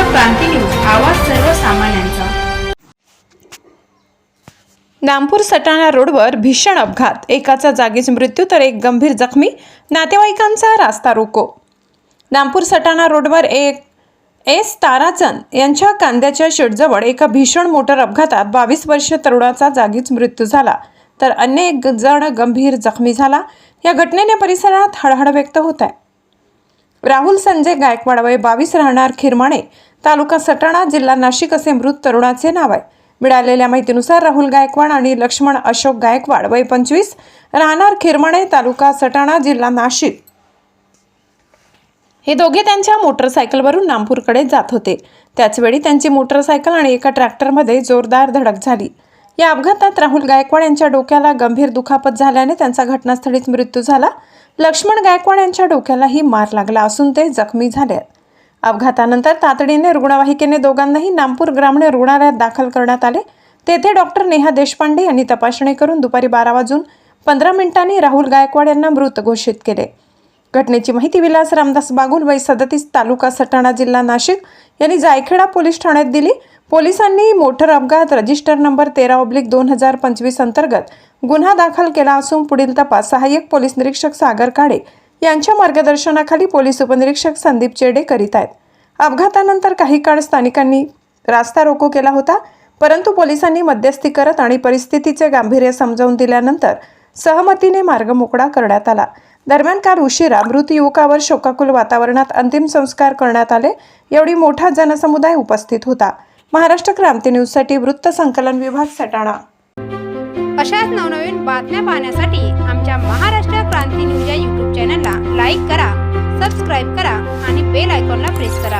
क्रांती news, आवाज सर्वसामान्यांचा। नामपूर सटाणा रोडवर भीषण अपघात, एकाचा जागीच मृत्यू तर एक गंभीर जखमी, नातेवाईकांचा रास्ता रोको। नामपूर सटाणा रोडवर एस ताराचंद यांच्या कांद्याच्या शेडजवळ एका भीषण मोटर अपघातात 22 वर्षीय तरुणाचा जागीच मृत्यू झाला तर अन्य एक जण गंभीर जखमी झाला। या घटनेने परिसरात हळहळ व्यक्त होत आहे। राहुल संजय गायकवाड वय 22 राहणार खिरमाणे, तालुका सटाणा, जिल्हा नाशिक असे मृत तरुणाचे नाव आहे। मिळालेल्या माहितीनुसार राहुल गायकवाड आणि लक्ष्मण अशोक गायकवाड वय 25 राहणार खिरमाणे, तालुका सटाणा, जिल्हा नाशिक हे दोघे त्यांच्या मोटरसायकलवरून नामपूरकडे जात होते। त्याचवेळी त्यांची मोटरसायकल आणि एका ट्रॅक्टरमध्ये जोरदार धडक झाली। या अपघातात राहुल गायकवाड यांच्या डोक्याला गंभीर दुखापत झाल्याने त्यांचा घटनास्थळीच मृत्यू झाला। लक्ष्मण गायकवाड यांच्या डोक्यालाही मार लागला असून ते जखमी झाले आहेत। अपघातानंतर तातडीने रुग्णवाहिकेने दोघांनाही नामपूर ग्रामीण रुग्णालयात दाखल करण्यात आले। तेथे डॉक्टर नेहा देशपांडे यांनी तपासणी करून दुपारी 12:15 राहुल गायकवाड यांना मृत घोषित केले। घटनेची माहिती विलास रामदास बागुल वय 37 तालुका सटाणा, जिल्हा नाशिक यांनी जायखेडा पोलीस ठाण्यात दिली। पोलिसांनी मोटर अपघात रजिस्टर नंबर 13/2025 अंतर्गत गुन्हा दाखल केला असून पुढील तपास सहाय्यक पोलीस निरीक्षक सागर काळे यांच्या मार्गदर्शनाखाली पोलीस उपनिरीक्षक संदीप चेडे करीत आहेत। अपघातानंतर काही काळ स्थानिकांनी रास्ता रोको केला होता, परंतु पोलिसांनी मध्यस्थी करत आणि परिस्थितीचे गांभीर्य समजावून दिल्यानंतर सहमतीने मार्ग मोकळा करण्यात आला। दरम्यान काल उशिरा मृत युवकावर शोकाकुल वातावरणात अंतिम संस्कार करण्यात आले। एवढी मोठा जनसमुदाय उपस्थित होता। महाराष्ट्र क्रांती न्यूजसाठी वृत्त संकलन विभाग सटाणा। अशाच नवनवीन बातम्या पाहण्यासाठी आमच्या महाराष्ट्र क्रांती न्यूज या YouTube चॅनलला लाईक करा, सबस्क्राईब करा आणि बेल आयकॉनला प्रेस करा।